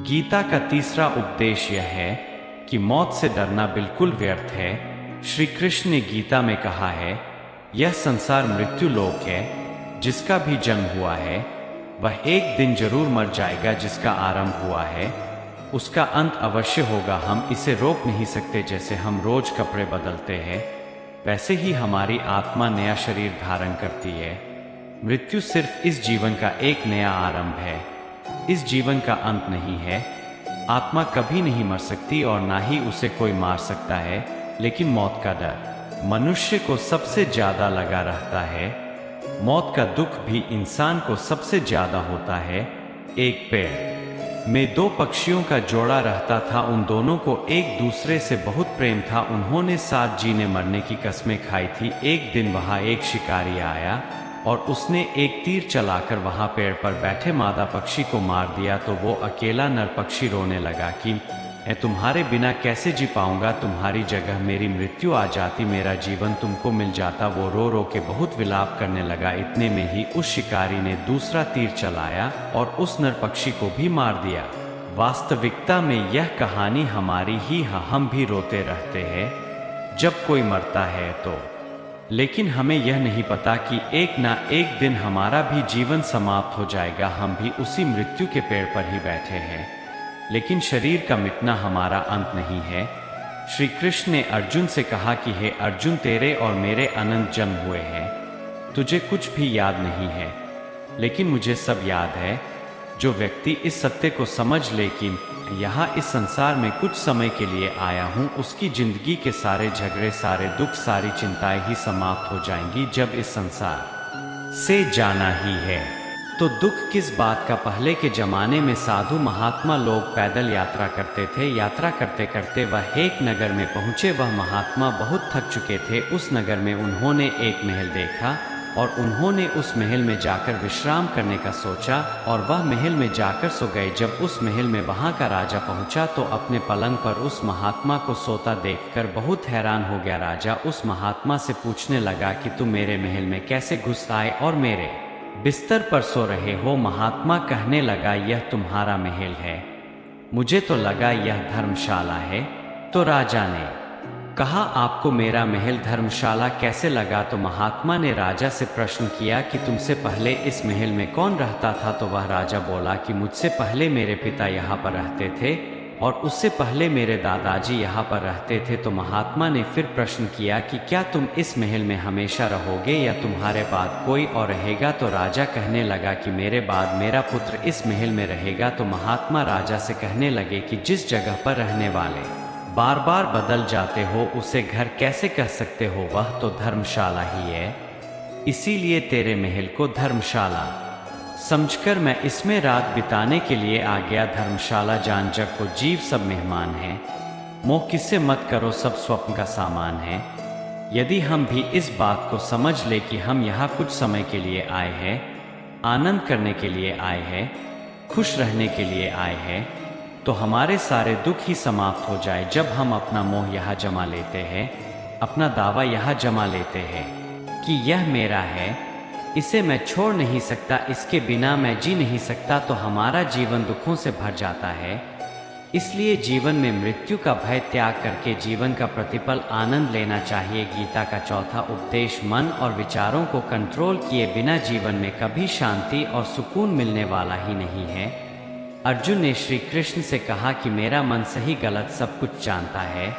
गीता का तीसरा उपदेश यह है कि मौत से डरना बिल्कुल व्यर्थ है। श्री कृष्ण ने गीता में कहा है, यह संसार मृत्यु लोक है, जिसका भी जन्म हुआ है वह एक दिन जरूर मर जाएगा। जिसका आरंभ हुआ है उसका अंत अवश्य होगा। हम इसे रोक नहीं सकते। जैसे हम रोज कपड़े बदलते हैं वैसे ही हमारी आत्मा नया शरीर धारण करती है। मृत्यु सिर्फ इस जीवन का एक नया आरंभ है, इस जीवन का अंत नहीं है। आत्मा कभी नहीं मर सकती और ना ही उसे कोई मार सकता है। लेकिन मौत का डर मनुष्य को सबसे ज्यादा लगा रहता है। मौत का दुख भी इंसान को सबसे ज्यादा होता है। एक पेड़ में दो पक्षियों का जोड़ा रहता था। उन दोनों को एक दूसरे से बहुत प्रेम था। उन्होंने साथ जीने मरने की कस्में खाई थी। एक दिन वहां एक शिकारी आया और उसने एक तीर चलाकर वहां पेड़ पर बैठे मादा पक्षी को मार दिया। तो वो अकेला नर पक्षी रोने लगा कि मैं तुम्हारे बिना कैसे जी पाऊंगा। तुम्हारी जगह मेरी मृत्यु आ जाती, मेरा जीवन तुमको मिल जाता। वो रो रो के बहुत विलाप करने लगा। इतने में ही उस शिकारी ने दूसरा तीर चलाया और उस नर पक्षी को भी मार दिया। वास्तविकता में यह कहानी हमारी ही है। हम भी रोते रहते हैं जब कोई मरता है तो, लेकिन हमें यह नहीं पता कि एक ना एक दिन हमारा भी जीवन समाप्त हो जाएगा। हम भी उसी मृत्यु के पेड़ पर ही बैठे हैं, लेकिन शरीर का मिटना हमारा अंत नहीं है। श्री कृष्ण ने अर्जुन से कहा कि हे अर्जुन, तेरे और मेरे अनंत जन्म हुए हैं, तुझे कुछ भी याद नहीं है, लेकिन मुझे सब याद है। जो व्यक्ति इस सत्य को समझ ले कि यहाँ इस संसार में कुछ समय के लिए आया हूँ, उसकी जिंदगी के सारे झगड़े, सारे दुख, सारी चिंताएं ही समाप्त हो जाएंगी। जब इस संसार से जाना ही है तो दुख किस बात का। पहले के जमाने में साधु महात्मा लोग पैदल यात्रा करते थे। यात्रा करते करते वह एक नगर में पहुँचे। वह महात्मा बहुत थक चुके थे। उस नगर में उन्होंने एक महल देखा और उन्होंने उस महल में जाकर विश्राम करने का सोचा और वह महल में जाकर सो गए। जब उस महल में वहां का राजा पहुंचा तो अपने पलंग पर उस महात्मा को सोता देखकर बहुत हैरान हो गया। राजा उस महात्मा से पूछने लगा कि तुम मेरे महल में कैसे घुस आए और मेरे बिस्तर पर सो रहे हो। महात्मा कहने लगा, यह तुम्हारा महल है, मुझे तो लगा यह धर्मशाला है। तो राजा ने कहा, आपको मेरा महल धर्मशाला कैसे लगा। तो महात्मा ने राजा से प्रश्न किया कि तुमसे पहले इस महल में कौन रहता था। तो वह राजा बोला कि मुझसे पहले मेरे पिता यहाँ पर रहते थे और उससे पहले मेरे दादाजी यहाँ पर रहते थे। तो महात्मा ने फिर प्रश्न किया कि क्या तुम इस महल में हमेशा रहोगे या तुम्हारे बाद कोई और रहेगा। तो राजा कहने लगा कि मेरे बाद मेरा पुत्र इस महल में रहेगा। तो महात्मा राजा से कहने लगे कि जिस जगह पर रहने वाले बार बार बदल जाते हो उसे घर कैसे कह सकते हो, वह तो धर्मशाला ही है। इसीलिए तेरे महल को धर्मशाला समझकर मैं इसमें रात बिताने के लिए आ गया। धर्मशाला जान जग को जीव सब मेहमान हैं, मोह किससे मत करो सब स्वप्न का सामान है। यदि हम भी इस बात को समझ ले कि हम यहाँ कुछ समय के लिए आए हैं, आनंद करने के लिए आए हैं, खुश रहने के लिए आए हैं, तो हमारे सारे दुख ही समाप्त हो जाए। जब हम अपना मोह यहाँ जमा लेते हैं, अपना दावा यहाँ जमा लेते हैं कि यह मेरा है, इसे मैं छोड़ नहीं सकता, इसके बिना मैं जी नहीं सकता, तो हमारा जीवन दुखों से भर जाता है। इसलिए जीवन में मृत्यु का भय त्याग करके जीवन का प्रतिपल आनंद लेना चाहिए। गीता का चौथा उपदेश, मन और विचारों को कंट्रोल किए बिना जीवन में कभी शांति और सुकून मिलने वाला ही नहीं है। अर्जुन ने श्री कृष्ण से कहा कि मेरा मन सही गलत सब कुछ जानता है,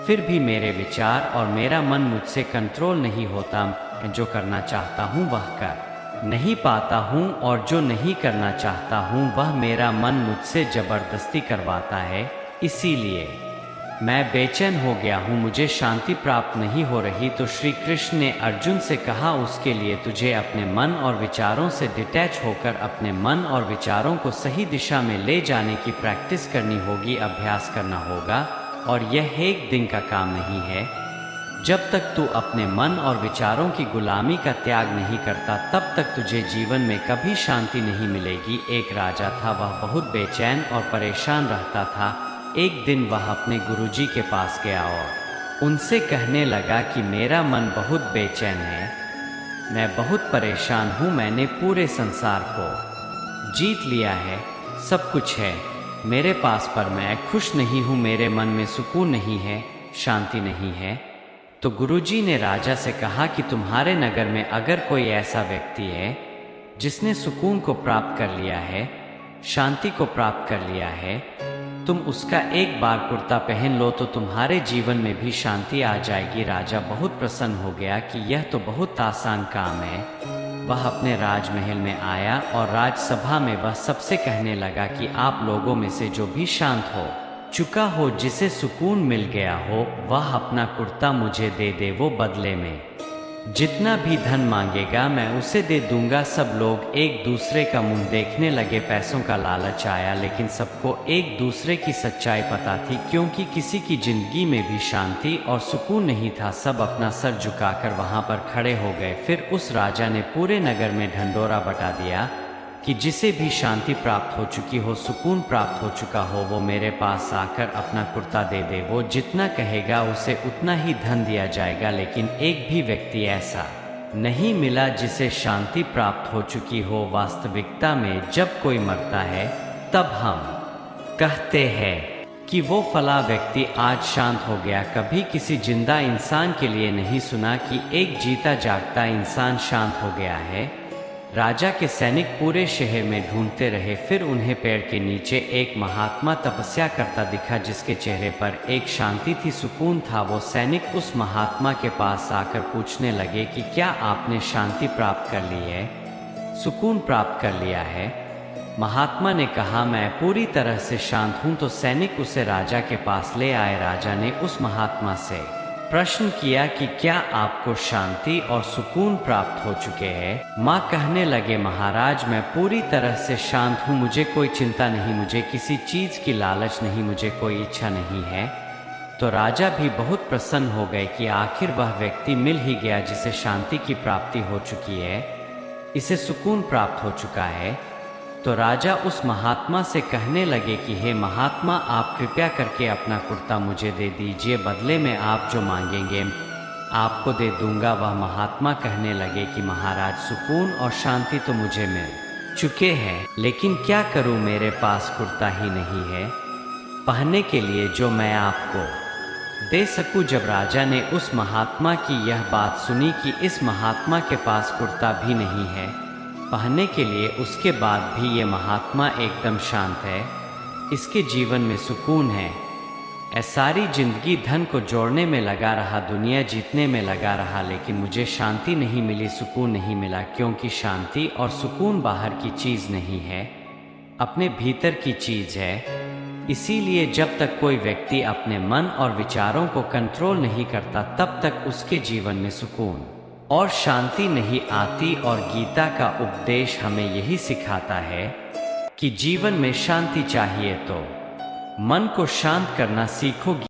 फिर भी मेरे विचार और मेरा मन मुझसे कंट्रोल नहीं होता। मैं जो करना चाहता हूँ वह कर नहीं पाता हूँ और जो नहीं करना चाहता हूँ वह मेरा मन मुझसे जबरदस्ती करवाता है। इसीलिए मैं बेचैन हो गया हूँ, मुझे शांति प्राप्त नहीं हो रही। तो श्री कृष्ण ने अर्जुन से कहा, उसके लिए तुझे अपने मन और विचारों से डिटैच होकर अपने मन और विचारों को सही दिशा में ले जाने की प्रैक्टिस करनी होगी, अभ्यास करना होगा। और यह एक दिन का काम नहीं है। जब तक तू अपने मन और विचारों की गुलामी का त्याग नहीं करता तब तक तुझे जीवन में कभी शांति नहीं मिलेगी। एक राजा था, वह बहुत बेचैन और परेशान रहता था। एक दिन वह अपने गुरुजी के पास गया और उनसे कहने लगा कि मेरा मन बहुत बेचैन है, मैं बहुत परेशान हूँ, मैंने पूरे संसार को जीत लिया है, सब कुछ है, मेरे पास, पर मैं खुश नहीं हूँ, मेरे मन में सुकून नहीं है, शांति नहीं है। तो गुरुजी ने राजा से कहा कि तुम्हारे नगर में अगर कोई ऐसा व्यक्ति है जिसने सुकून को प्राप्त कर लिया है, शांति को प्राप्त कर लिया है, तुम उसका एक बार कुर्ता पहन लो तो तुम्हारे जीवन में भी शांति आ जाएगी। राजा बहुत प्रसन्न हो गया कि यह तो बहुत आसान काम है। वह अपने राजमहल में आया और राजसभा में वह सबसे कहने लगा कि आप लोगों में से जो भी शांत हो चुका हो, जिसे सुकून मिल गया हो, वह अपना कुर्ता मुझे दे दे, वो बदले में जितना भी धन मांगेगा मैं उसे दे दूंगा। सब लोग एक दूसरे का मुंह देखने लगे। पैसों का लालच आया, लेकिन सबको एक दूसरे की सच्चाई पता थी, क्योंकि किसी की जिंदगी में भी शांति और सुकून नहीं था। सब अपना सर झुकाकर वहां पर खड़े हो गए। फिर उस राजा ने पूरे नगर में ढंढोरा बटा दिया कि जिसे भी शांति प्राप्त हो चुकी हो, सुकून प्राप्त हो चुका हो, वो मेरे पास आकर अपना कुर्ता दे दे। वो जितना कहेगा उसे उतना ही धन दिया जाएगा। लेकिन एक भी व्यक्ति ऐसा नहीं मिला जिसे शांति प्राप्त हो चुकी हो। वास्तविकता में जब कोई मरता है तब हम कहते हैं कि वो फला व्यक्ति आज शांत हो गया। कभी किसी जिंदा इंसान के लिए नहीं सुना कि एक जीता जागता इंसान शांत हो गया है। राजा के सैनिक पूरे शहर में ढूंढते रहे, फिर उन्हें पेड़ के नीचे एक महात्मा तपस्या करता दिखा, जिसके चेहरे पर एक शांति थी, सुकून था। वो सैनिक उस महात्मा के पास आकर पूछने लगे कि क्या आपने शांति प्राप्त कर ली है, सुकून प्राप्त कर लिया है? महात्मा ने कहा, मैं पूरी तरह से शांत हूं। तो सैनिक उसे राजा के पास ले आए। राजा ने उस महात्मा से प्रश्न किया कि क्या आपको शांति और सुकून प्राप्त हो चुके हैं? माँ कहने लगे, महाराज मैं पूरी तरह से शांत हूँ, मुझे कोई चिंता नहीं, मुझे किसी चीज की लालच नहीं, मुझे कोई इच्छा नहीं है। तो राजा भी बहुत प्रसन्न हो गए कि आखिर वह व्यक्ति मिल ही गया जिसे शांति की प्राप्ति हो चुकी है, इसे सुकून प्राप्त हो चुका है। तो राजा उस महात्मा से कहने लगे कि हे महात्मा, आप कृपया करके अपना कुर्ता मुझे दे दीजिए, बदले में आप जो मांगेंगे आपको दे दूंगा। वह महात्मा कहने लगे कि महाराज, सुकून और शांति तो मुझे मिल चुके हैं, लेकिन क्या करूं, मेरे पास कुर्ता ही नहीं है पहनने के लिए जो मैं आपको दे सकूं। जब राजा ने उस महात्मा की यह बात सुनी कि इस महात्मा के पास कुर्ता भी नहीं है पहनने के लिए, उसके बाद भी ये महात्मा एकदम शांत है, इसके जीवन में सुकून है। सारी जिंदगी धन को जोड़ने में लगा रहा, दुनिया जीतने में लगा रहा, लेकिन मुझे शांति नहीं मिली, सुकून नहीं मिला, क्योंकि शांति और सुकून बाहर की चीज नहीं है, अपने भीतर की चीज है। इसीलिए जब तक कोई व्यक्ति अपने मन और विचारों को कंट्रोल नहीं करता, तब तक उसके जीवन में सुकून और शांति नहीं आती। और गीता का उपदेश हमें यही सिखाता है कि जीवन में शांति चाहिए तो मन को शांत करना सीखो।